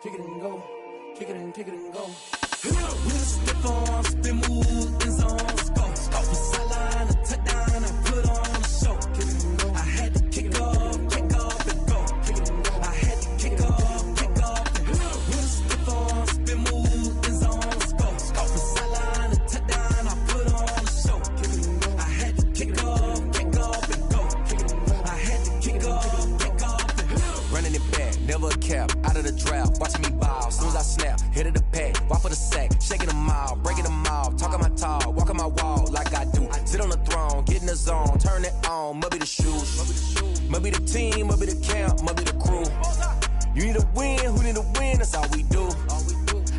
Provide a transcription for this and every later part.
kick it and go, kick it and go. With a stiff on, spin move, in zone, scope. From sideline to touchdown, I put on a show. Kick it and go. I had to kick off and go. Kick it and go. I had to kick off and go. With a stiff on, spin move, in zone, scope. From sideline to touchdown, I put on a show. Kick it and go. I had to kick off and go. Kick it and go. I had to kick off and go. Running it back, never a cap, out of the draft, watching me ball. Soon as I snap, hit of the pack, walk for the sack, shaking them all, breaking them off, talking my talk, walking my wall like I do. Sit on the throne, get in the zone, turn it on, must be the shoes, must be the team, must be the camp, must be the crew. You need a win, who need a win, that's all we do.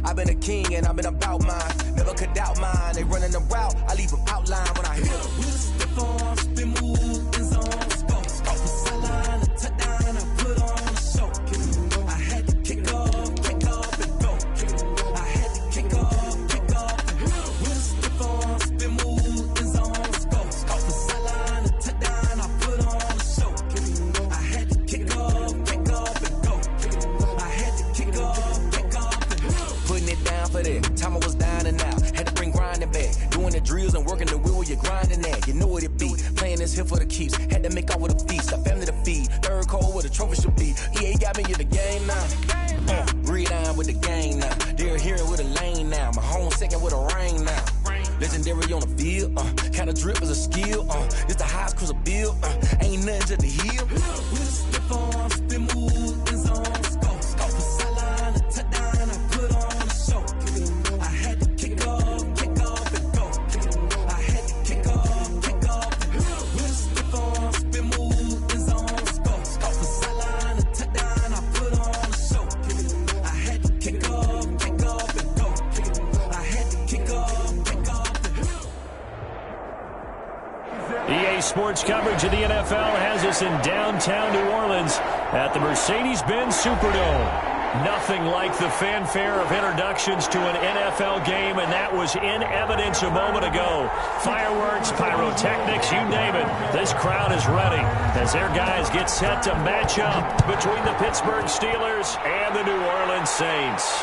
I've been a king and I've been about mine, never could doubt mine. They running the route, I leave them outline when I hit them. With a stiff on, spin move, in zone, scope. From sideline to touchdown, I put on a show. Kick it and go. I had to kick off and go. Kick it and go. I had to kick off and go. With a stiff on, spin move, in zone, scope. From sideline to touchdown, I put on a show. Kick it and go. I had to kick off and go. Kick it and go. I had to kick off and go. Putting it down for that, time I was down and out, had to bring grinding back, doing the drills and working the wheel where you're grinding at, you know what it be, playing this here for the keeps, had to make out with a feast, a family to feed, third cold where the trophy should be, EA got me in the game now, read on with the game now, they're hearing with a lane now, my home second with a rain now, legendary on the field, kinda drip is a skill, it's the highest cruiser bill, ain't nothing to the hill. With a stiff on, spin move, in zone, scope. From sideline to touchdown, I put on a show. Kick it and go. I had to kick off and go. Kick it and go. I had to kick off and go. With a stiff on, spin move, in zone, scope. From sideline to touchdown, I put on a show. Kick it and go. I had to kick off and go. Kick it and go. I had to kick off and go. EA Sports coverage of the NFL has us in downtown New Orleans at the Mercedes-Benz Superdome. Nothing like the fanfare of introductions to an NFL game, and that was in evidence a moment ago. Fireworks, pyrotechnics, you name it. This crowd is ready as their guys get set to match up between the Pittsburgh Steelers and the New Orleans Saints.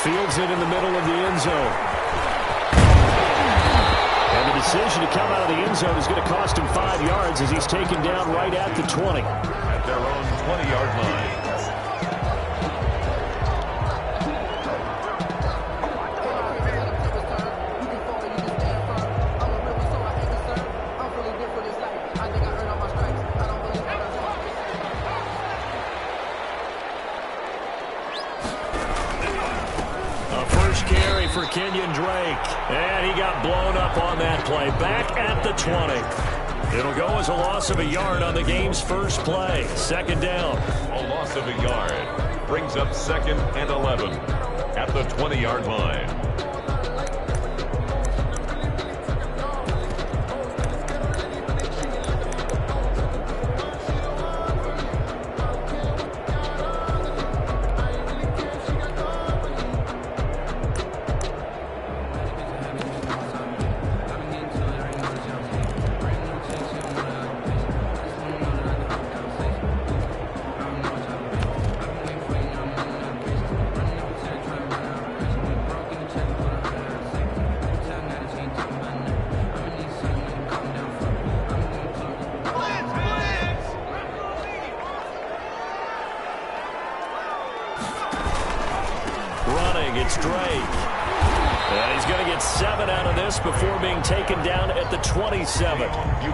Fields it in the middle of the end zone. And the decision to come out of the end zone is going to cost him 5 yards as he's taken down right at the 20. At their own 20-yard line. For Kenyon Drake, and he got blown up on that play. Back at the 20. It'll go as a loss of a yard on the game's first play. Second down. A loss of a yard brings up 2nd and 11 at the 20-yard line. It's Drake. And he's going to get 7 out of this before being taken down at the 27. You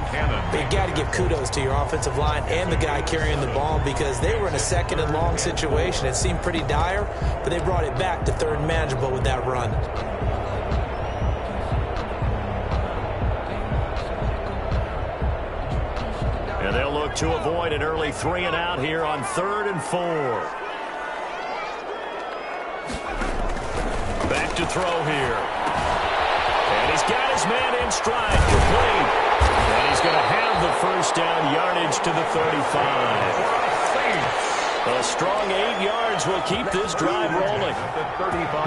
got to give kudos to your offensive line and the guy carrying the ball because they were in a 2nd and long situation. It seemed pretty dire, but they brought it back to 3rd and manageable with that run. And they'll look to avoid an early 3 and out here on 3rd and 4. Back to throw here. And he's got his man in stride, complete. And he's going to have the first down, yardage to the 35. A strong 8 yards will keep this drive rolling.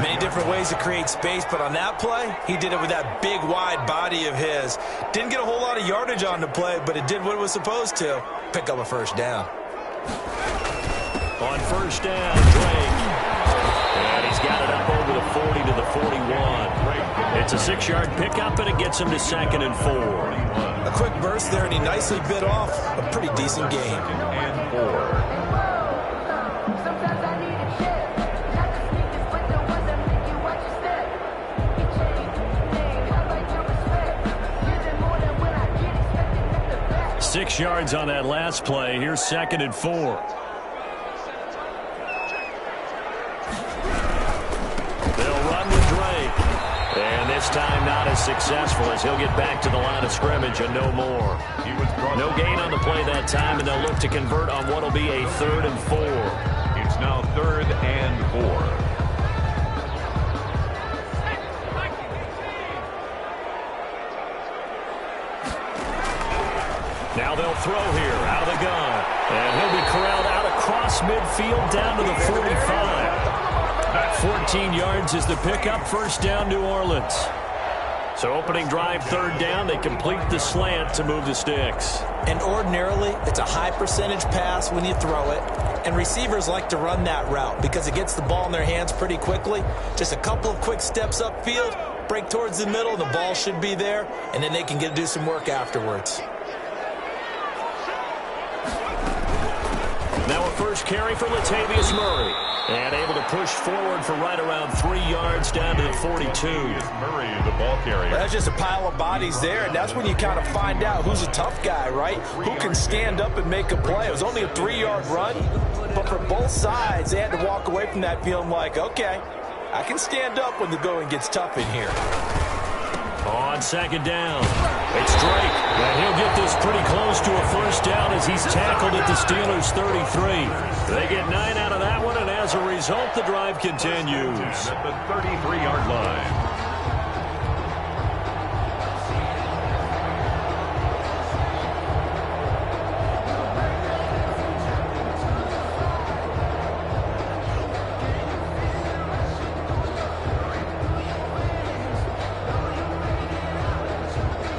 Many different ways to create space, but on that play, he did it with that big, wide body of his. Didn't get a whole lot of yardage on the play, but it did what it was supposed to. Pick up a first down. On first down, Drake. got it up over the 40 to the 41. It's a 6-yard pickup, and it gets him to 2nd and 4. A quick burst there, and he nicely bit off a pretty decent gain. 2nd and 4. Six yards on that last play. Here's 2nd and 4. They'll run with Drake. And this time not as successful as he'll get back to the line of scrimmage and no more. No gain on the play that time, and they'll look to convert on what will be a 3rd and 4. It's now 3rd and 4. Now they'll throw here out of the gun. And he'll be corralled out across midfield down to the 45. 14 yards is the pickup. 1st down, New Orleans. So opening drive, 3rd down. They complete the slant to move the sticks. And ordinarily, it's a high percentage pass when you throw it. And receivers like to run that route because it gets the ball in their hands pretty quickly. Just a couple of quick steps upfield, break towards the middle, the ball should be there, and then they can do some work afterwards. Now a first carry for Latavius Murray. And able to push forward for right around 3 yards down to the 42. Murray, the ball carrier. That's just a pile of bodies there, and that's when you kind of find out who's a tough guy, right? Who can stand up and make a play. It was only a 3-yard run, but for both sides, they had to walk away from that feeling like, okay, I can stand up when the going gets tough in here. On 2nd down, it's Drake. And he'll get this pretty close to a 1st down as he's tackled at the Steelers' 33. They get 9 out of that one, and as a result, the drive continues. At the 33-yard line.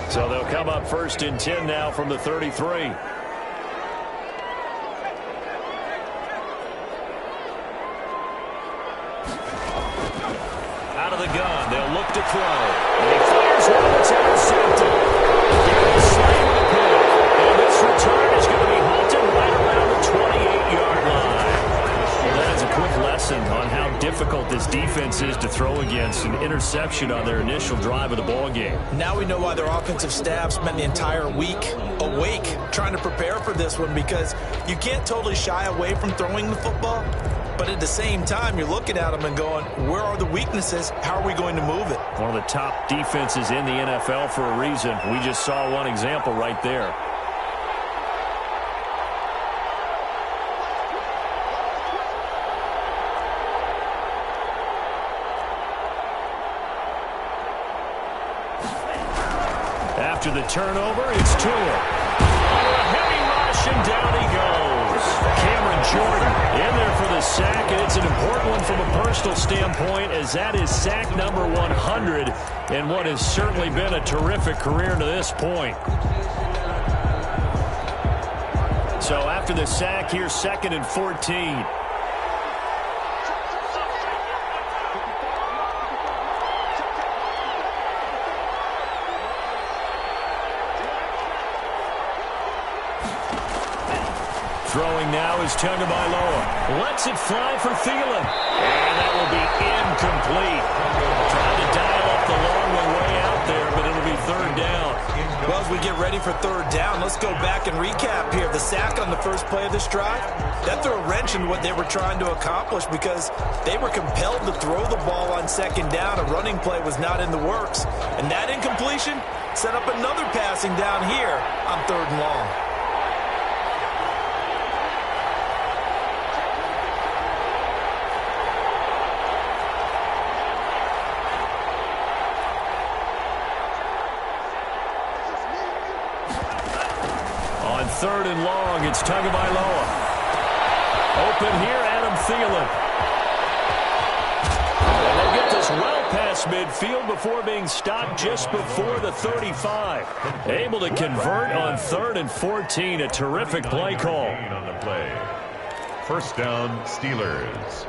So they'll come up 1st and 10 now from the 33. Out of the gun, they'll look to throw. And he fires one that's intercepted. Gary Slay with a pick. And this return is going to be halted right around the 28-yard line. Well, that is a quick lesson on how difficult this defense is to throw against. An interception on their initial drive of the ball game. Now we know why their offensive staff spent the entire week awake trying to prepare for this one, because you can't totally shy away from throwing the football, but at the same time you're looking at them and going, where are the weaknesses? How are we going to move it? One of the top defenses in the NFL for a reason. We just saw one example right there. After the turnover, it's Tua. A heavy rush, and down he goes. Cameron Jordan in there for the sack, and it's an important one from a personal standpoint, as that is sack number 100 in what has certainly been a terrific career to this point. So after the sack, here's 2nd and 14. Throwing now is Tagovailoa. Lets it fly for Thielen. And that will be incomplete. Trying to dial up the long way out there, but it'll be 3rd down. Well, as we get ready for 3rd down, let's go back and recap here. The sack on the first play of this drive, that threw a wrench in what they were trying to accomplish, because they were compelled to throw the ball on 2nd down. A running play was not in the works. And that incompletion set up another passing down here on 3rd and long. On 3rd and long, it's Tagovailoa. Open here, Adam Thielen. And they'll get this well past midfield before being stopped just before the 35. Able to convert on 3rd and 14. A terrific play call. On the play. 1st down, Steelers.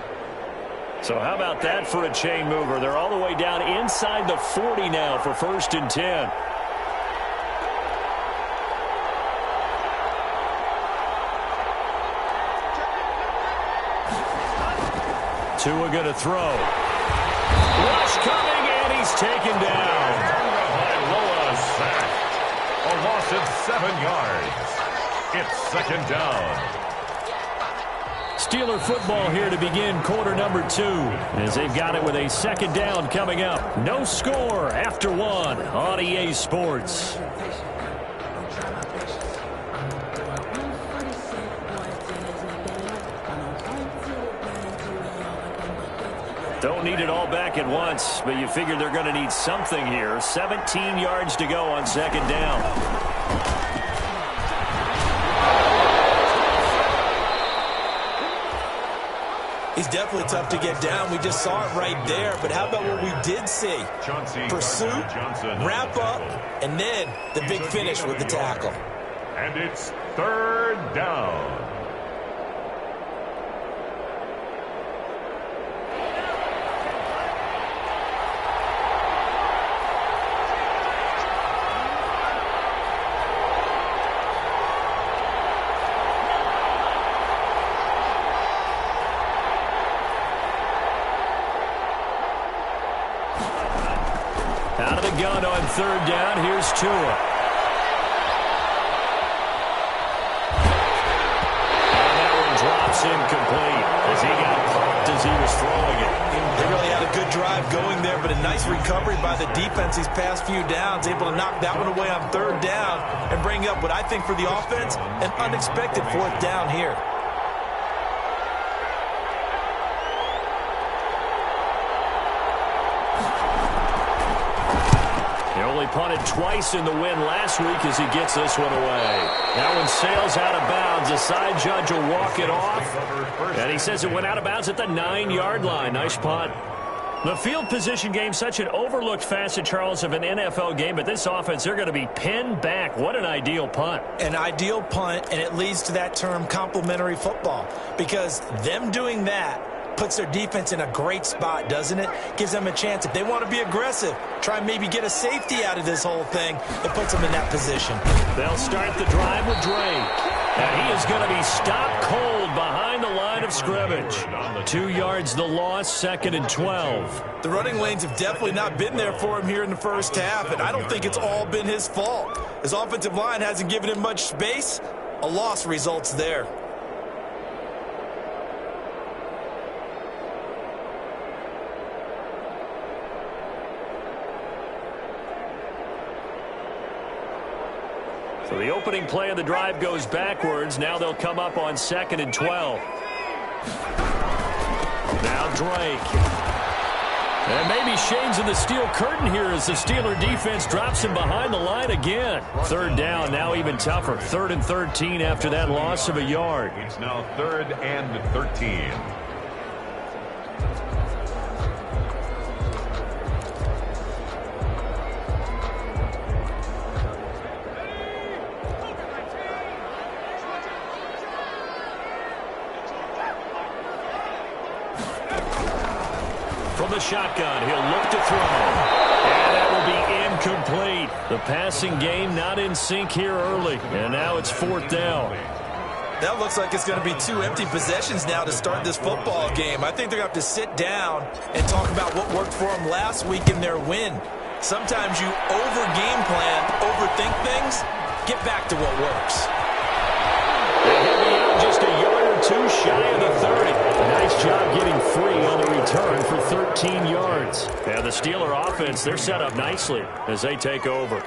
So how about that for a chain mover? They're all the way down inside the 40 now for 1st and 10. Tua going to throw. Rush coming, and he's taken down. Loa sack. A loss of 7 yards. It's 2nd down. Steeler football here to begin quarter number 2, as they've got it with a 2nd down coming up. No score after 1 on EA Sports. Don't need it all back at once, but you figure they're going to need something here. 17 yards to go on 2nd down. He's definitely tough to get down. We just saw it right there. But how about what we did see? Pursuit, wrap up, and then the big finish with the tackle. And it's 3rd down. Out of the gun on 3rd down. Here's Tua. And that one drops incomplete as he got popped as he was throwing it. They really had a good drive going there, but a nice recovery by the defense these past few downs, able to knock that one away on 3rd down and bring up what I think for the offense, an unexpected 4th down here. Punted twice in the win last week as he gets this one away. That one sails out of bounds. The side judge will walk it off. And he says it went out of bounds at the 9-yard line. Nice punt. The field position game, such an overlooked facet, Charles, of an NFL game. But this offense, they're going to be pinned back. What an ideal punt. An ideal punt, and it leads to that term complementary football. Because them doing that puts their defense in a great spot, doesn't it? Gives them a chance. If they want to be aggressive, try and maybe get a safety out of this whole thing, it puts them in that position. They'll start the drive with Drake. And he is going to be stopped cold behind the line of scrimmage. 2 yards the loss, 2nd and 12. The running lanes have definitely not been there for him here in the first half, and I don't think it's all been his fault. His offensive line hasn't given him much space. A loss results there. So the opening play of the drive goes backwards. Now they'll come up on 2nd and 12. Now Drake. And maybe shades of the steel curtain here as the Steeler defense drops him behind the line again. 3rd down, now even tougher. 3rd and 13 after that loss of a yard. It's now 3rd and 13. From the shotgun, he'll look to throw. And that will be incomplete. The passing game not in sync here early. And now it's 4th down. That looks like it's going to be 2 empty possessions now to start this football game. I think they're going to have to sit down and talk about what worked for them last week in their win. Sometimes you over-game plan, overthink things. Get back to what works. He'll be out just a yard or 2 shy of the 30. Nice job getting free on the return for 13 yards. And the Steeler offense, they're set up nicely as they take over.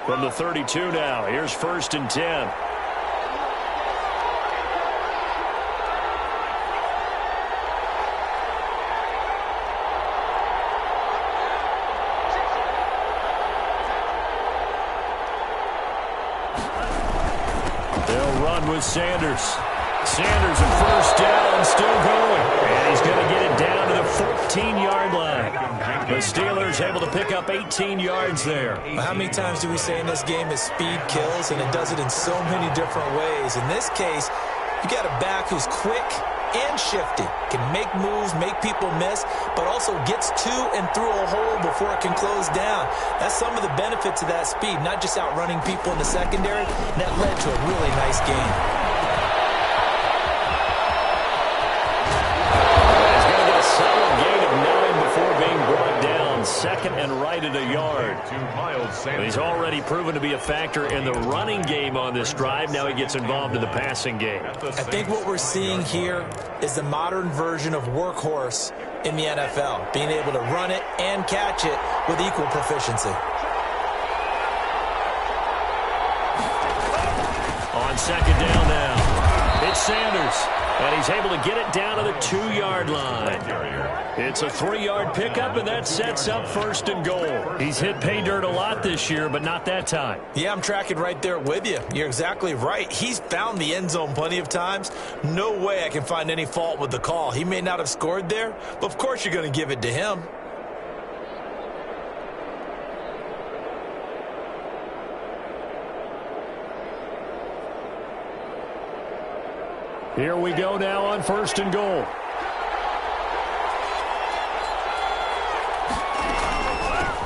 From the 32 now, here's 1st and 10. They'll run with Sanders. Sanders at 1st down, still going. And he's going to get it down to the 14-yard line. The Steelers able to pick up 18 yards there. How many times do we say in this game that speed kills, and it does it in so many different ways? In this case, you got a back who's quick and shifty. Can make moves, make people miss, but also gets to and through a hole before it can close down. That's some of the benefits of that speed, not just outrunning people in the secondary. And that led to a really nice game. He's going to get a solid gain of 9 before being brought down. Second and right at a yard. He's already proven to be a factor in the running game on this drive. Now he gets involved in the passing game. I think what we're seeing here is the modern version of workhorse in the NFL, being able to run it and catch it with equal proficiency. On second down now, it's Sanders, and he's able to get it down to the 2-yard line. It's a 3-yard pickup, and that sets up first and goal. He's hit pay dirt a lot this year, but not that time. Yeah, I'm tracking right there with you. You're exactly right. He's found the end zone plenty of times. No way I can find any fault with the call. He may not have scored there, but of course you're going to give it to him. Here we go now on first and goal.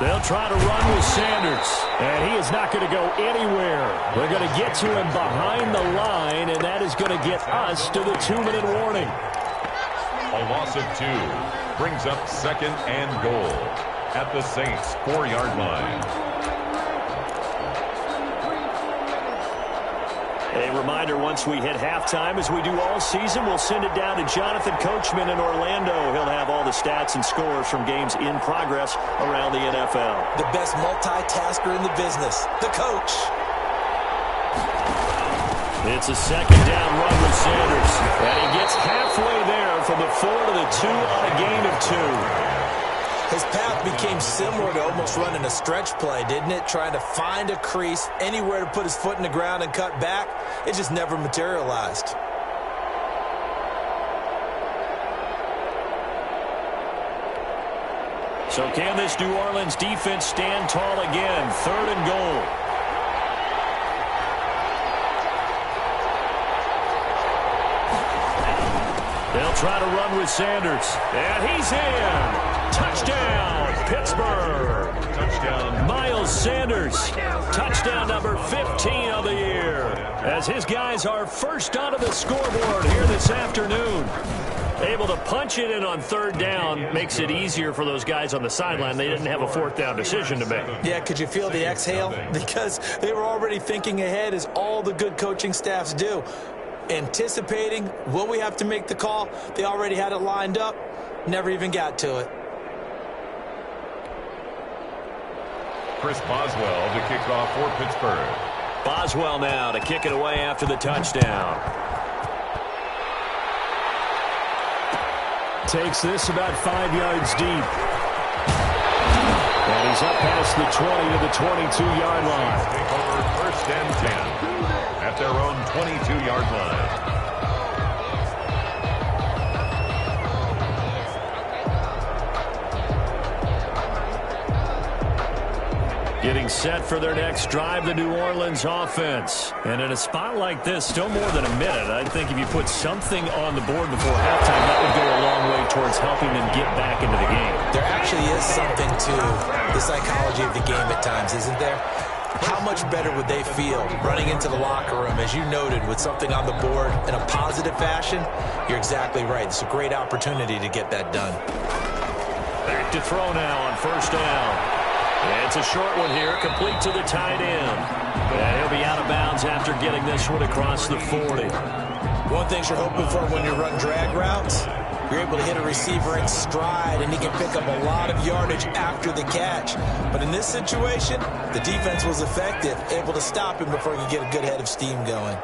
They'll try to run with Sanders, and he is not going to go anywhere. They're going to get to him behind the line, and that is going to get us to the 2-minute warning. A loss of 2 brings up second and goal at the Saints' 4-yard line. A reminder, once we hit halftime, as we do all season, we'll send it down to Jonathan Coachman in Orlando. He'll have all the stats and scores from games in progress around the NFL. The best multitasker in the business, the coach. It's a second down run with Sanders, and he gets halfway there from the 4 to the 2 on a gain of 2. His path became similar to almost running a stretch play, didn't it? Trying to find a crease, anywhere to put his foot in the ground and cut back. It just never materialized. So can this New Orleans defense stand tall again? Third and goal. They'll try to run with Sanders, and he's in. Touchdown, Pittsburgh. Touchdown, Miles Sanders. Touchdown number 15 of the year, as his guys are first onto the scoreboard here this afternoon. Able to punch it in on third down makes it easier for those guys on the sideline. They didn't have a fourth down decision to make. Yeah, could you feel the exhale? Because they were already thinking ahead, as all the good coaching staffs do. Anticipating, will we have to make the call? They already had it lined up, never even got to it. Chris Boswell to kick off for Pittsburgh. Boswell now to kick it away after the touchdown. Takes this about 5 yards deep. And he's up past the 20 to the 22-yard line. Take over first and 10 at their own 22-yard line. Getting set for their next drive, the New Orleans offense. And in a spot like this, still more than a minute, I think if you put something on the board before halftime, that would go a long way towards helping them get back into the game. There actually is something to the psychology of the game at times, isn't there? How much better would they feel running into the locker room, as you noted, with something on the board in a positive fashion? You're exactly right. It's a great opportunity to get that done. Back to throw now on first down. And it's a short one here, complete to the tight end. And he'll be out of bounds after getting this one across the 40. One thing you're hoping for when you run drag routes, you're able to hit a receiver in stride, and he can pick up a lot of yardage after the catch. But in this situation, the defense was effective, able to stop him before he could get a good head of steam going.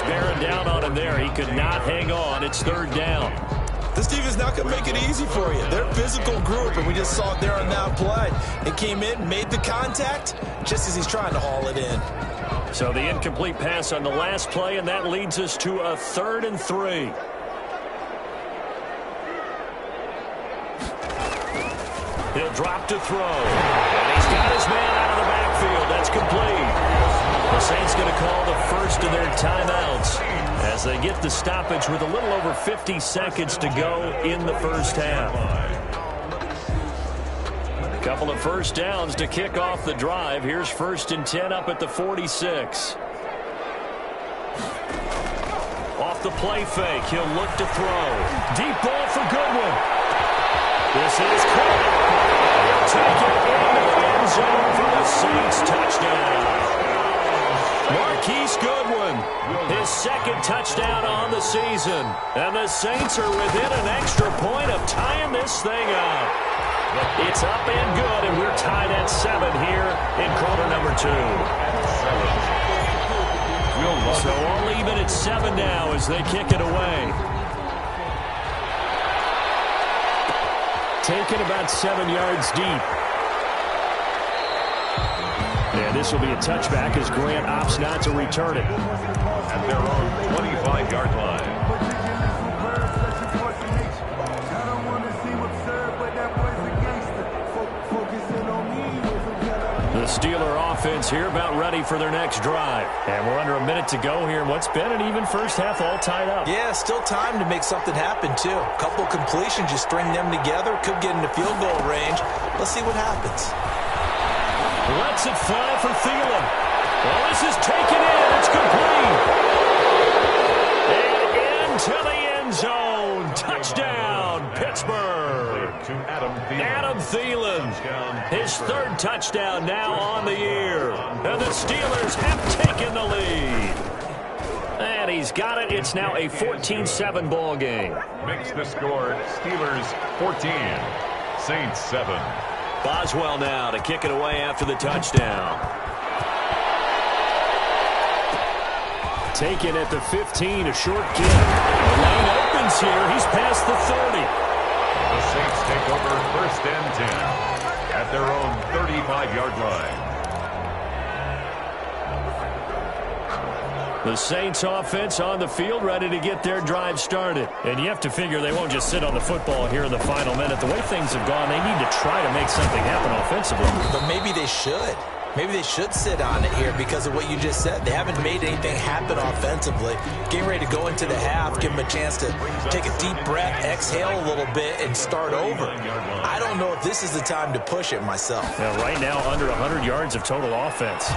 Bearing down on him there. He could not hang on. It's third down. This defense not going to make it easy for you. They're a physical group, and we just saw it there on that play. It came in, made the contact, just as he's trying to haul it in. So the incomplete pass on the last play, and that leads us to a 3rd and 3. He'll drop to throw. And he's got his man out of the backfield. That's complete. The Saints going to call the first of their timeouts as they get the stoppage with a little over 50 seconds to go in the first half. A couple of first downs to kick off the drive. Here's 1st and 10 up at the 46. Off the play fake, he'll look to throw. Deep ball for Goodwin. This is caught. He'll take it into the end zone for the Saints touchdown. Marquise Goodwin, his 2nd touchdown on the season. And the Saints are within an extra point of tying this thing up. It's up and good, and we're tied at 7 here in quarter number 2. So all even at 7 now as they kick it away. Taken about 7 yards deep. And this will be a touchback as Grant opts not to return it. At their own 25-yard line. The Steeler offense here about ready for their next drive. And we're under a minute to go here in what's been an even first half, all tied up. Yeah, still time to make something happen, too. A couple completions, you string them together, could get into field goal range. Let's see what happens. Lets it fly for Thielen. Well, this is taken in. It's complete. And into the end zone. Touchdown, Pittsburgh. To Adam Thielen. His 3rd touchdown now on the year. And the Steelers have taken the lead. And he's got it. It's now a 14-7 ball game. Makes the score Steelers 14, Saints 7. Boswell now to kick it away after the touchdown. Taken at the 15, a short kick. The lane opens here. He's past the 30. The Saints take over 1st and 10 at their own 35-yard line. The Saints offense on the field ready to get their drive started. And you have to figure they won't just sit on the football here in the final minute. The way things have gone, they need to try to make something happen offensively. But maybe they should. Maybe they should sit on it here because of what you just said. They haven't made anything happen offensively. Getting ready to go into the half, give them a chance to take a deep breath, exhale a little bit, and start over. I don't know if this is the time to push it myself. Now, right now, under 100 yards of total offense.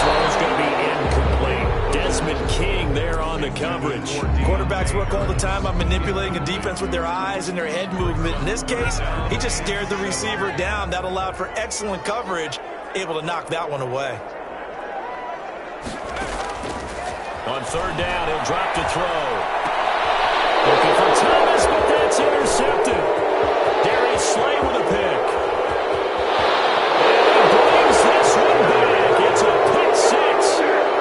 Throw's going to be incomplete. Desmond King there on the coverage. Quarterbacks work all the time on manipulating a defense with their eyes and their head movement. In this case, he just stared the receiver down. That allowed for excellent coverage, able to knock that one away. On 3rd down, he'll drop to throw. Looking for Thomas, but that's intercepted. Darius Slay with a pick. And he brings this one back. It's a pick 6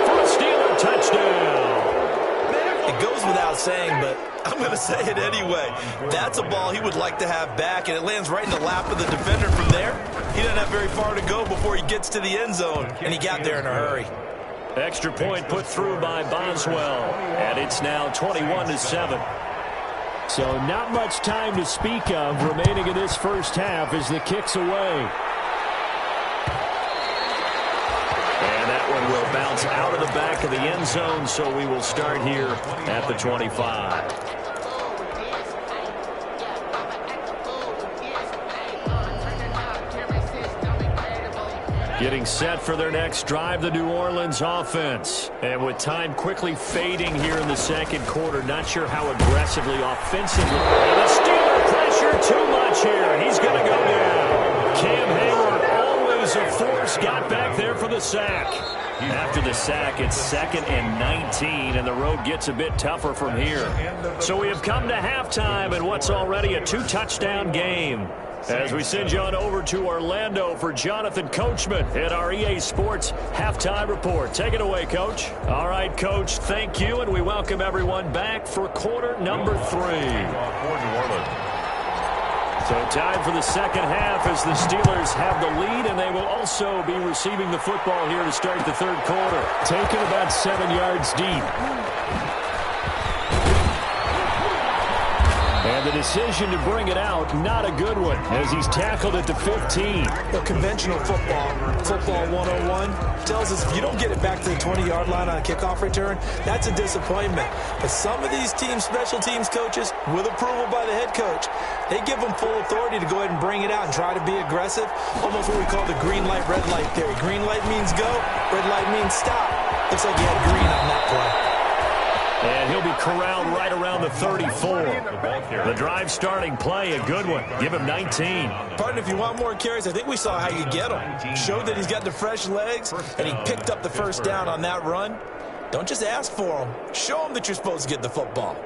for a Steeler touchdown. It goes without saying, but I'm going to say it anyway. That's a ball he would like to have back, and it lands right in the lap of the defender from there. He doesn't have very far to go before he gets to the end zone, and he got there in a hurry. Extra point put through by Boswell, and it's now 21-7. So not much time to speak of remaining in this first half as the kick's away. And that one will bounce out of the back of the end zone, so we will start here at the 25. Getting set for their next drive, the New Orleans offense. And with time quickly fading here in the second quarter, not sure how aggressively, offensively. And the Steeler pressure too much here. He's going to go down. Cam Hayward, always a force, got back there for the sack. After the sack, it's 2nd and 19, and the road gets a bit tougher from here. So we have come to halftime in what's already a 2-touchdown game. As we send you on over to Orlando for Jonathan Coachman at our EA Sports Halftime Report. Take it away, Coach. All right, Coach, thank you, and we welcome everyone back for quarter number 3. So time for the second half as the Steelers have the lead, and they will also be receiving the football here to start the third quarter. Taken about 7 yards deep. And the the decision to bring it out, not a good one, as he's tackled at the 15. The conventional football 101, tells us if you don't get it back to the 20-yard line on a kickoff return, that's a disappointment. But some of these special teams coaches, with approval by the head coach, they give them full authority to go ahead and bring it out and try to be aggressive, almost what we call the green light, red light theory. Green light means go, red light means stop. Looks like he had green on that play. And he'll be corralled right around the 34. The drive starting play, a good one. Give him 19. Pardon, if you want more carries, I think we saw how you get him. Showed that he's got the fresh legs, and he picked up the first down on that run. Don't just ask for him. Show him that you're supposed to get the football.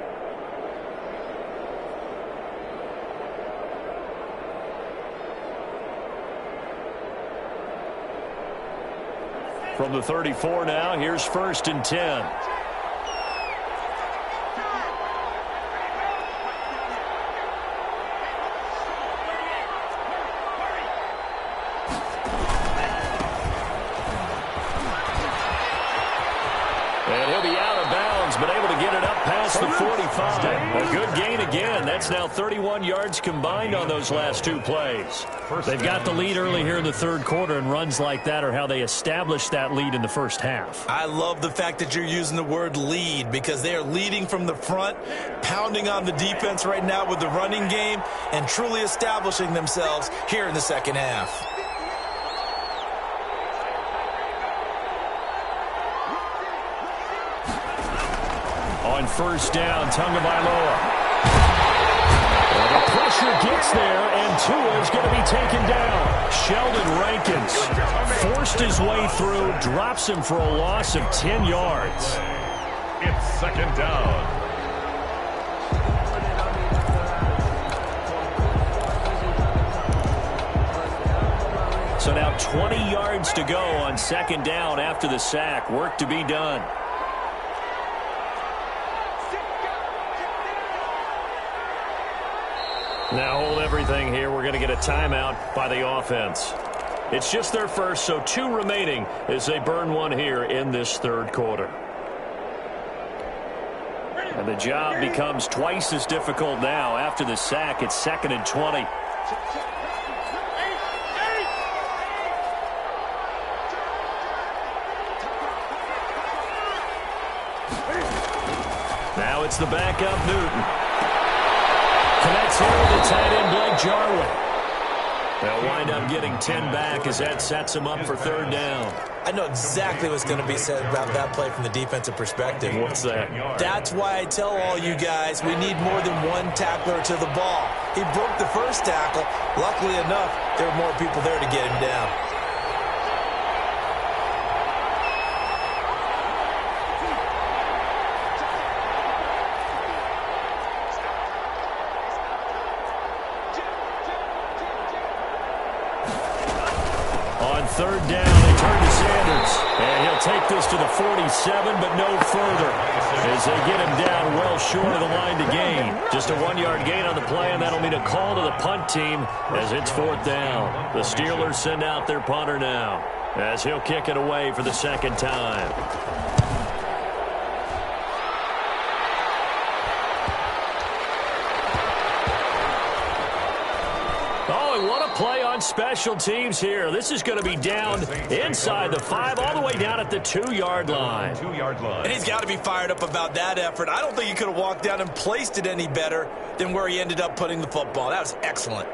From the 34 now, here's 1st and 10. And he'll be out of bounds, but able to get it up past the 45. A good gain again. That's now 31 yards combined on those last two plays. They've got the lead early here in the third quarter, and runs like that are how they established that lead in the first half. I love the fact that you're using the word lead, because they are leading from the front, pounding on the defense right now with the running game, and truly establishing themselves here in the second half. On first down, Tagovailoa. Well, the pressure gets there, and Tua's going to be taken down. Sheldon Rankins forced his way through, drops him for a loss of 10 yards. It's second down. So now 20 yards to go on second down after the sack. Work to be done. Now hold everything here. We're going to get a timeout by the offense. It's just their first, so 2 remaining as they burn one here in this third quarter. And the job becomes twice as difficult now. After the sack, it's 2nd and 20. Now it's the backup Newton. Connects here with the tight end, Blake Jarwin. They'll wind up getting 10 back as that sets him up for third down. I know exactly what's going to be said about that play from the defensive perspective. What's that? That's why I tell all you guys we need more than one tackler to the ball. He broke the first tackle. Luckily enough, there were more people there to get him down. Third down, they turn to Sanders. And he'll take this to the 47, but no further, as they get him down well short of the line to gain. Just a 1-yard gain on the play, and that'll mean a call to the punt team as it's 4th down. The Steelers send out their punter now, as he'll kick it away for the second time. What a play on special teams here. This is going to be down inside the 5, all the way down at the 2-yard line. And he's got to be fired up about that effort. I don't think he could have walked down and placed it any better than where he ended up putting the football. That was excellent.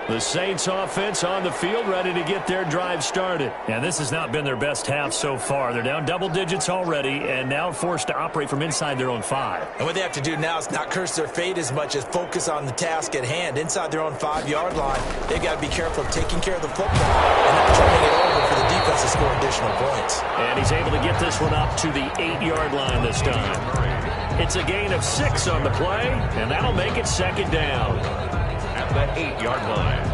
The Saints offense on the field, ready to get their drive started. And this has not been their best half so far. They're down double digits already and now forced to operate from inside their own 5. And what they have to do now is not curse their fate as much as focus on the task at hand. Inside their own 5-yard line, they've got to be careful of taking care of the football and not turning it over for the defense to score additional points. And he's able to get this one up to the 8-yard line this time. It's a gain of 6 on the play, and that'll make it second down. At the 8-yard line.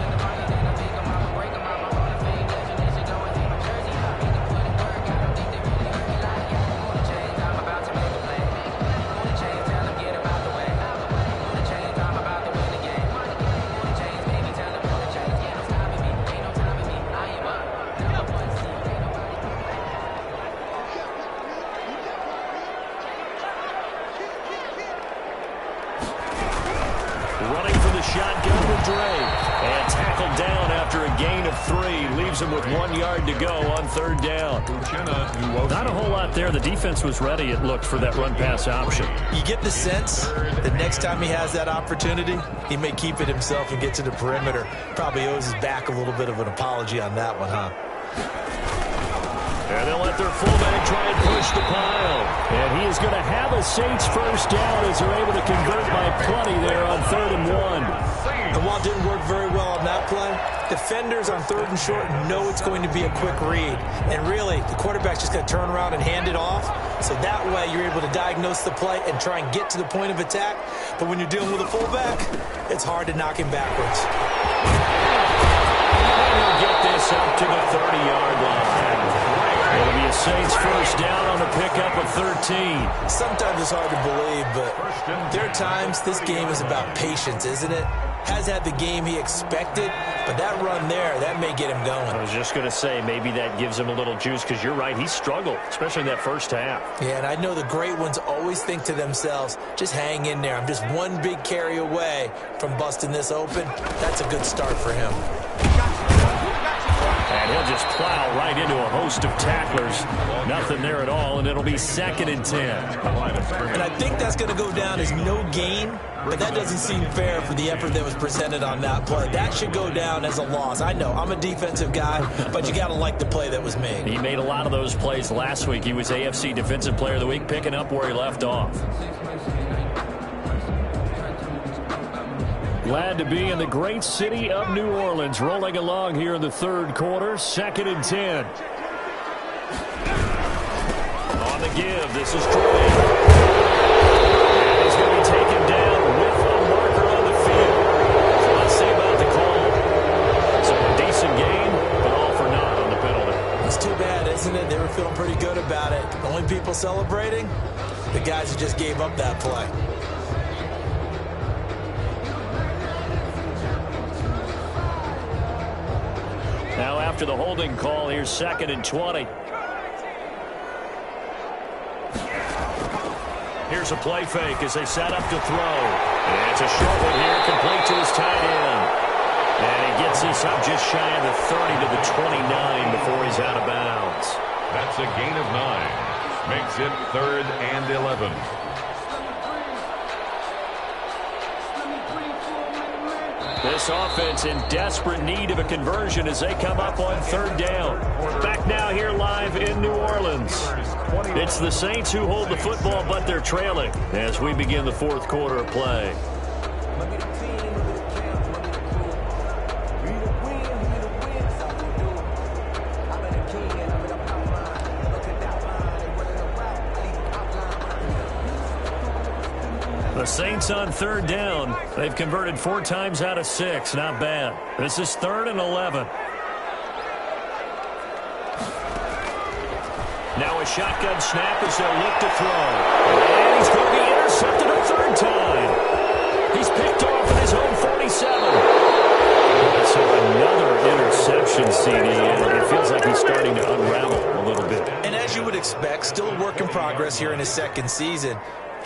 gain of 3. Leaves them with 1 yard to go on 3rd down. Not a whole lot there. The defense was ready, it looked, for that run-pass option. You get the sense that next time he has that opportunity, he may keep it himself and get to the perimeter. Probably owes his back a little bit of an apology on that one, huh? And they'll let their fullback try and push the pile. And he is going to have a Saints first down as they're able to convert by plenty there on 3rd and 1. And while it didn't work very well on that play, defenders on 3rd and short know it's going to be a quick read. And really, the quarterback's just going to turn around and hand it off. So that way, you're able to diagnose the play and try and get to the point of attack. But when you're dealing with a fullback, it's hard to knock him backwards. And he'll get this up to the 30-yard line. It'll be a Saints first down on a pickup of 13. Sometimes it's hard to believe, but there are times this game is about patience, isn't it? Has had the game he expected, but that run there, that may get him going. I was just going to say, maybe that gives him a little juice, because you're right, he struggled, especially in that first half. Yeah, and I know the great ones always think to themselves, just hang in there. I'm just one big carry away from busting this open. That's a good start for him. And he'll just plow right into a host of tacklers. Nothing there at all, and it'll be 2nd and 10. And I think that's going to go down as no gain, but that doesn't seem fair for the effort that was presented on that play. That should go down as a loss. I know, I'm a defensive guy, but you got to like the play that was made. He made a lot of those plays last week. He was AFC Defensive Player of the Week, picking up where he left off. Glad to be in the great city of New Orleans, rolling along here in the 3rd quarter, 2nd and 10. On the give, this is Troy. And he's going to be taken down with a marker on the field. So let's see about the call. So a decent game, but all for naught on the penalty. It's too bad, isn't it? They were feeling pretty good about it. The only people celebrating, the guys who just gave up that play. Now after the holding call, here's 2nd and 20. Here's a play fake as they set up to throw. And it's a short one here, complete to his tight end. And he gets this up just shy of the 30 to the 29 before he's out of bounds. That's a gain of 9. Makes it 3rd and 11. This offense in desperate need of a conversion as they come up on 3rd down. Back now here live in New Orleans. It's the Saints who hold the football, but they're trailing as we begin the 4th quarter of play. The Saints on 3rd down. They've converted 4 times out of 6. Not bad. This is 3rd and 11. Now a shotgun snap as they'll look to throw. And he's going to be intercepted a 3rd time. He's picked off at his own 47. So another interception, CD, and it feels like he's starting to unravel a little bit. And as you would expect, still a work in progress here in his 2nd season.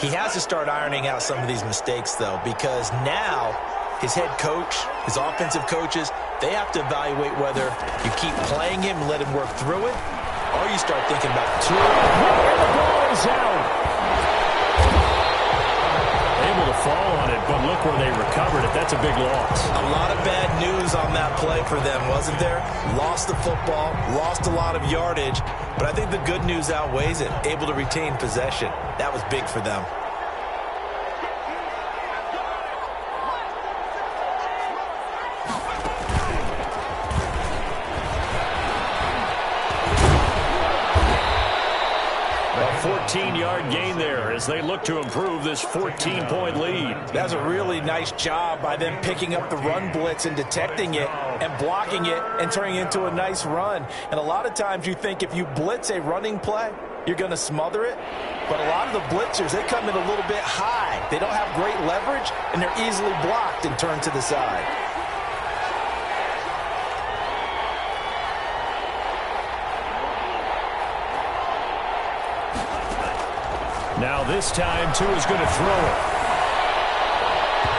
He has to start ironing out some of these mistakes, though, because now his head coach, his offensive coaches, they have to evaluate whether you keep playing him and let him work through it, or you start thinking about two. The ball is out. Able to fall on it, but look where they recovered it. That's a big loss. A lot of bad news on that play for them, wasn't there? Lost the football, lost a lot of yardage, but I think the good news outweighs it. Able to retain possession. That was big for them. A 14-yard gain there as they look to improve this 14-point lead. That's a really nice job by them picking up the run blitz and detecting it and blocking it and turning it into a nice run. And a lot of times you think if you blitz a running play, you're going to smother it. But a lot of the blitzers, they come in a little bit high. They don't have great leverage, and they're easily blocked and turned to the side. Now this time, Tua is going to throw it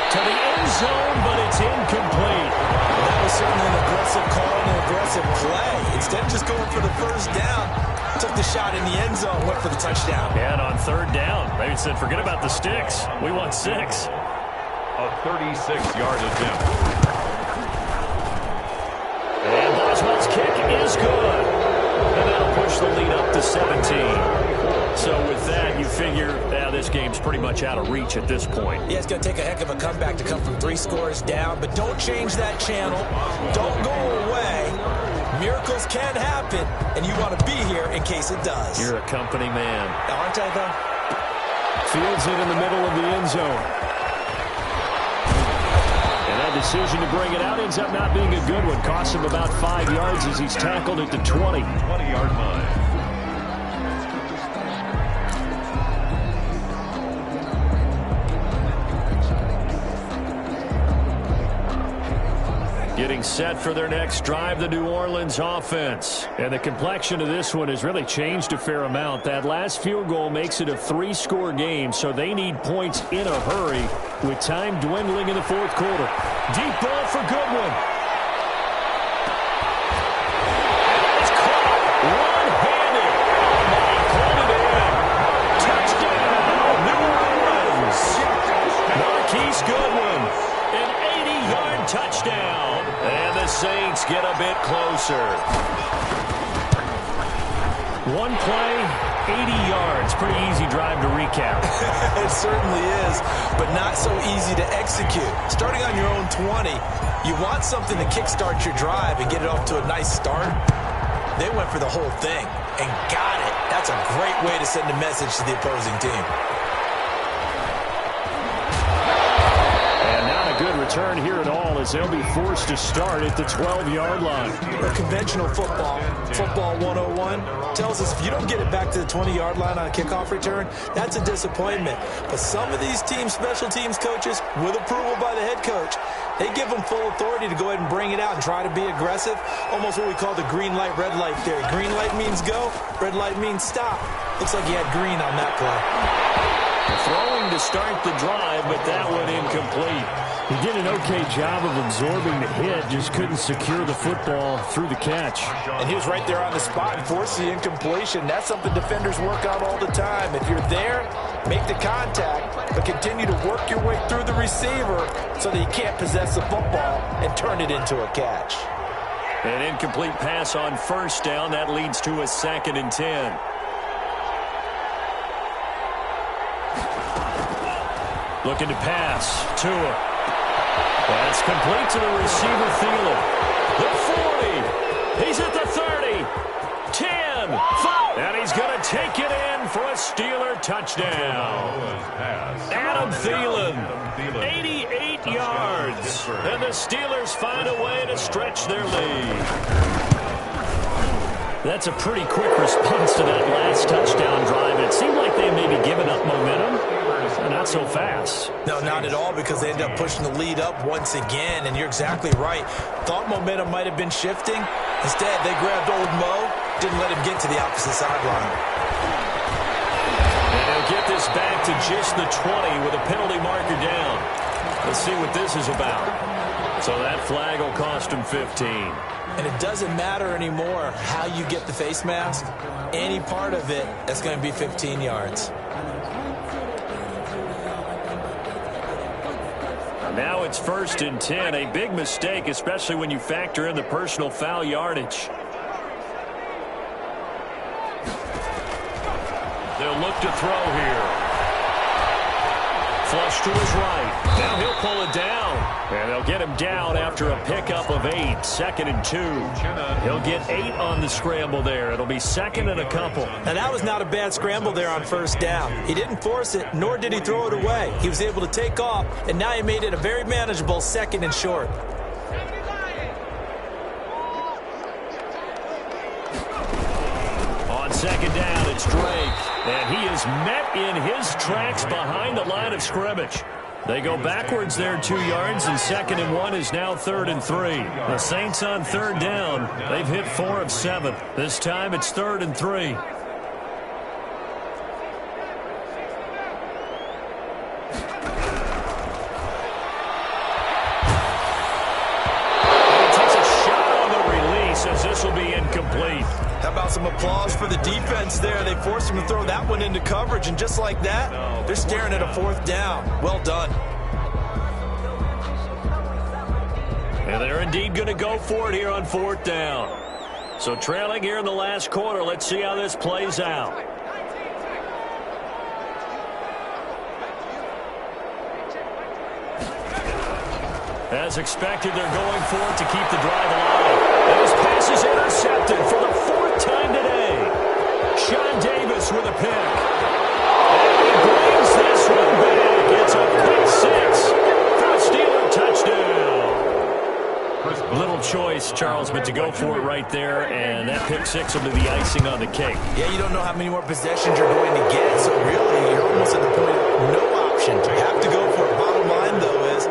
to the end zone, but it's incomplete. That was certainly an aggressive call Instead of just going for the first down, took the shot in the end zone, went for the touchdown. And on third down, they said, forget about the sticks. We want 6. A 36-yard attempt. And Boswell's kick is good. And that'll push the lead up to 17. So with that, you figure this game's pretty much out of reach at this point. Yeah, it's going to take a heck of a comeback to come from 3 scores down, but don't change that channel. Don't go away. Miracles can happen, and you want to be here in case it does. You're a company man. Aren't I, though? Fields it in the middle of the end zone. And that decision to bring it out ends up not being a good one. Costs him about 5 yards as he's tackled at the 20. 20-yard line. Getting set for their next drive, the New Orleans offense. And the complexion of this one has really changed a fair amount. That last field goal makes it a 3-score game, so they need points in a hurry with time dwindling in the fourth quarter. Deep ball for Goodwin. And it's caught one-handed. Put it in. Touchdown, New Orleans. Marquise Goodwin, an 80-yard touchdown. And the Saints get a bit closer. One play, 80 yards. Pretty easy drive to recap. It certainly is, but not so easy to execute. Starting on your own 20, you want something to kickstart your drive and get it off to a nice start. They went for the whole thing and got it. That's a great way to send a message to the opposing team. Good return here at all as they'll be forced to start at the 12-yard line. A conventional football 101, tells us if you don't get it back to the 20-yard line on a kickoff return, that's a disappointment. But some of these teams, special teams coaches, with approval by the head coach, they give them full authority to go ahead and bring it out and try to be aggressive. Almost what we call the green light, red light theory. Green light means go, red light means stop. Looks like he had green on that play. Throwing to start the drive, but that one incomplete. He did an okay job of absorbing the hit, just couldn't secure the football through the catch. And he was right there on the spot and forced the incompletion. That's something defenders work on all the time. If you're there, make the contact, but continue to work your way through the receiver so that you can't possess the football and turn it into a catch. An incomplete pass on first down. That leads to a 2nd and 10. Looking to pass. Tua. That's complete to the receiver, Thielen. The 40. He's at the 30. 10. 5. And he's going to take it in for a Steeler touchdown. Adam Thielen. 88 yards. And the Steelers find a way to stretch their lead. That's a pretty quick response to that last touchdown drive. It seemed like they may be giving up momentum. Not so fast. No, not at all, because they ended up pushing the lead up once again, and you're exactly right. Thought momentum might have been shifting. Instead, they grabbed old Mo, didn't let him get to the opposite sideline. And they'll get this back to just the 20 with a penalty marker down. Let's see what this is about. So that flag will cost him 15. And it doesn't matter anymore how you get the face mask. Any part of it, that's going to be 15 yards. Now it's 1st and 10. A big mistake, especially when you factor in the personal foul yardage. They'll look to throw here. Flush to his right. Now he'll pull it down. And they'll get him down after a pickup of 8. 2nd and 2. He'll get 8 on the scramble there. It'll be 2nd and a couple. Now that was not a bad scramble there on first down. He didn't force it, nor did he throw it away. He was able to take off, and now he made it a very manageable 2nd and short. On 2nd down, it's Drake. And he is met in his tracks behind the line of scrimmage. They go backwards there 2 yards, and 2nd and 1 is now 3rd and 3. The Saints on 3rd down. They've hit 4 of 7. This time it's 3rd and 3. He takes a shot on the release as this will be incomplete. How about some applause for the defense there? They forced him to throw that one into coverage, and just like that, they're staring at a 4th down. Well done. And they're indeed going to go for it here on 4th down. So trailing here in the last quarter. Let's see how this plays out. As expected, they're going for it to keep the drive alive. And this pass is intercepted for the 4th time today. Sean Davis with a pick. And he brings this one back. It's a pick 6 for a Steeler touchdown. Little choice, Charles, but to go for it right there, and that pick 6 will be the icing on the cake. Yeah, you don't know how many more possessions you're going to get, so really you're almost at the point of no option. You have to go for it. Bottom line, though, is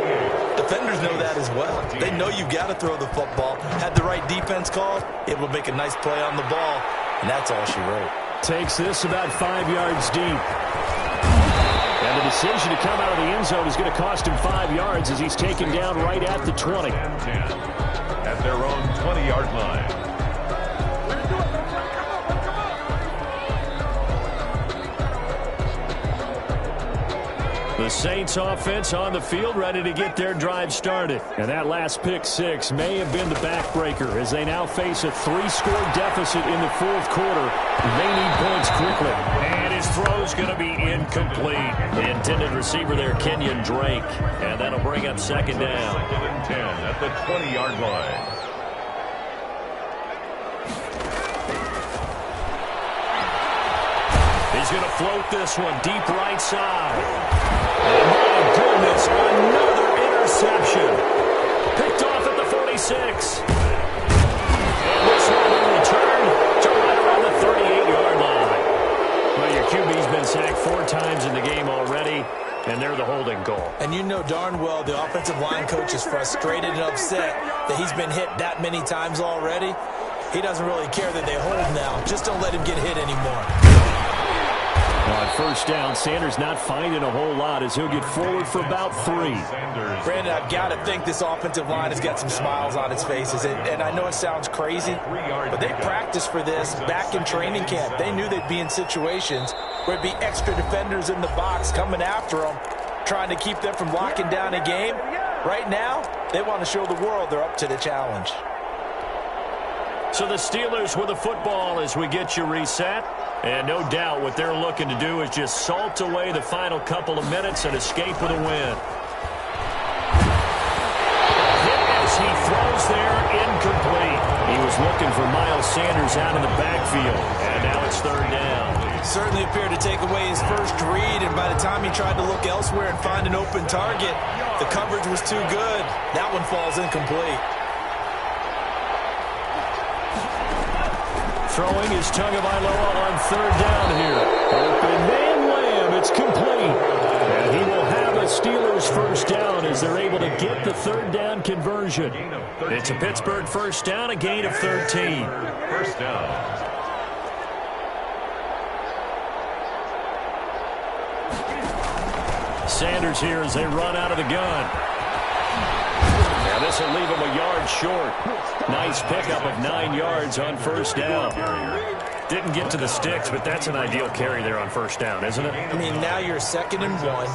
defenders know that as well. They know you've got to throw the football. Had the right defense called, able to make a nice play on the ball, and that's all she wrote. Takes this about 5 yards deep. And the decision to come out of the end zone is going to cost him 5 yards as he's taken down right at the 20. At their own 20-yard line. The Saints offense on the field, ready to get their drive started. And that last pick 6 may have been the backbreaker as they now face a 3-score deficit in the 4th quarter. They need points quickly. And his throw's going to be incomplete. The intended receiver there, Kenyon Drake. And that'll bring up 2nd down. 2nd and 10 at the 20-yard line. He's going to float this one deep right side. And my goodness, another interception. Picked off at the 46. And this one will return to right around the 38-yard line. Well, your QB's been sacked 4 times in the game already, and they're the holding goal. And you know darn well the offensive line coach is frustrated and upset that he's been hit that many times already. He doesn't really care that they hold now. Just don't let him get hit anymore. On 1st down, Sanders not finding a whole lot as he'll get forward for about 3. Brandon, I've got to think this offensive line has got some smiles on its faces. And I know it sounds crazy, but they practiced for this back in training camp. They knew they'd be in situations where it'd be extra defenders in the box coming after them, trying to keep them from locking down a game. Right now, they want to show the world they're up to the challenge. So the Steelers with the football as we get you reset. And no doubt what they're looking to do is just salt away the final couple of minutes and escape with a win. Hit as he throws there, incomplete. He was looking for Miles Sanders out in the backfield. And now it's 3rd down. Certainly appeared to take away his first read, and by the time he tried to look elsewhere and find an open target, the coverage was too good. That one falls incomplete. Throwing is Tagovailoa on 3rd down here. Open man Lamb, it's complete. And he will have a Steelers 1st down as they're able to get the 3rd down conversion. It's a Pittsburgh 1st down, a gain of 13. 1st down. Sanders here as they run out of the gun. Now this will leave him a yard short. Nice pickup of 9 yards on 1st down. Didn't get to the sticks, but that's an ideal carry there on 1st down, isn't it? I mean, now you're 2nd and 1.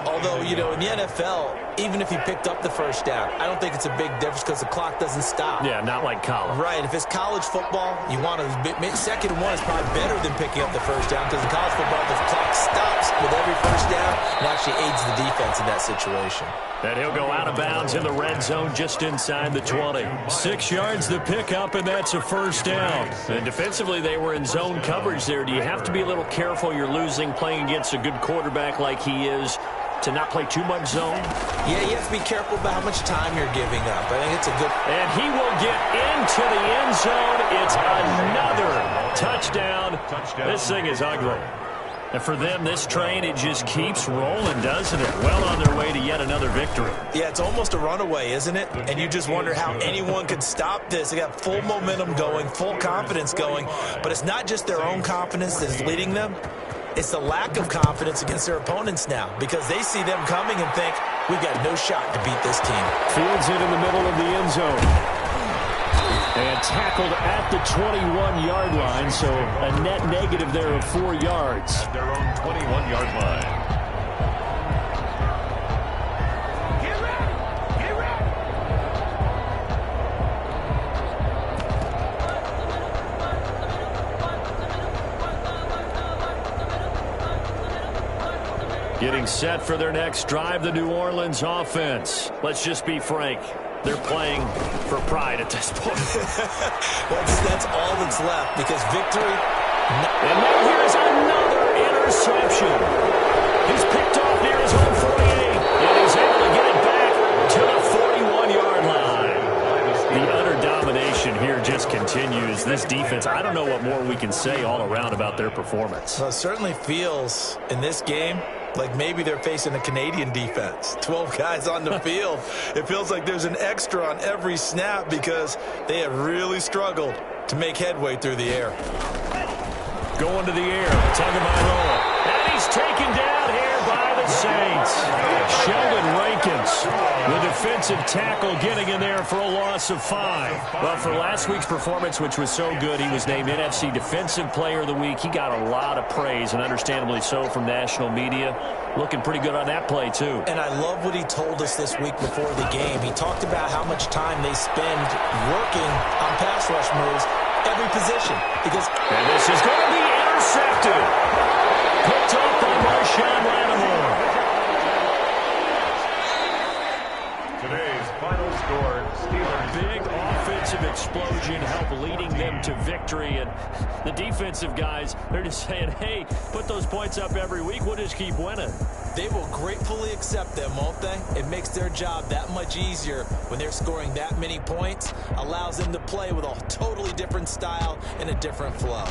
Although, you know, in the NFL, even if he picked up the 1st down, I don't think it's a big difference because the clock doesn't stop. Yeah, not like college. Right. If it's college football, you want to 2nd and 1 is probably better than picking up the 1st down because in college football, the clock stops with every 1st down and actually aids the defense in that situation. And he'll go out of bounds in the red zone just inside the 20. 6 yards the pickup, and that's a 1st down. And defensively, they were in zone coverage there. Do you have to be a little careful? You're losing playing against a good quarterback like he is to not play too much zone? Yeah, you have to be careful about how much time you're giving up. I think it's a good... And he will get into the end zone. It's another touchdown. This thing is ugly. And for them, this train, it just keeps rolling, doesn't it? Well on their way to yet another victory. Yeah, it's almost a runaway, isn't it? And you just wonder how anyone could stop this. They got full momentum going, full confidence going. But it's not just their own confidence that's leading them. It's the lack of confidence against their opponents now because they see them coming and think, we've got no shot to beat this team. Fields it in the middle of the end zone. And tackled at the 21-yard line, so a net negative there of 4 yards. At their own 21-yard line. Get ready! Get ready! Getting set for their next drive, the New Orleans offense. Let's just be frank. They're playing for pride at this point. That's all that's left, because victory... And now here's another interception. He's picked off near his home 48, and he's able to get it back to the 41-yard line. The utter domination here just continues. This defense, I don't know what more we can say all around about their performance. Well, it certainly feels in this game like maybe they're facing a Canadian defense. 12 guys on the field. It feels like there's an extra on every snap because they have really struggled to make headway through the air. Going to the air, Tagovailoa. And he's taken down here by the Saints. Sheldon Rankins, the defensive tackle, getting in there for a loss of 5. Well, for last week's performance, which was so good, he was named NFC Defensive Player of the Week. He got a lot of praise, and understandably so, from national media. Looking pretty good on that play, too. And I love what he told us this week before the game. He talked about how much time they spend working on pass rush moves, every position. And this is going to be intercepted. Picked up by Marshawn Lattimore. Today's final score, Steelers. Big offensive explosion helped leading them to victory. And the defensive guys, they're just saying, hey, put those points up every week. We'll just keep winning. They will gratefully accept them, won't they? It makes their job that much easier when they're scoring that many points. Allows them to play with a totally different style and a different flow.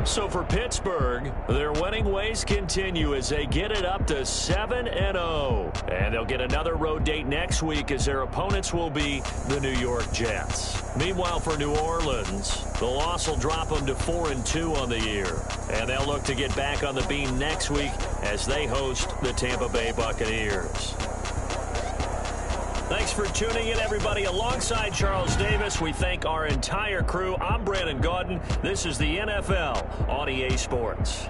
So for Pittsburgh, their winning ways continue as they get it up to 7-0. And they'll get another road date next week as their opponents will be the New York Jets. Meanwhile, for New Orleans, the loss will drop them to 4-2 on the year. And they'll look to get back on the beam next week as they host the Tampa Bay Buccaneers. Thanks for tuning in, everybody. Alongside Charles Davis, we thank our entire crew. I'm Brandon Gaudin. This is the NFL on EA Sports.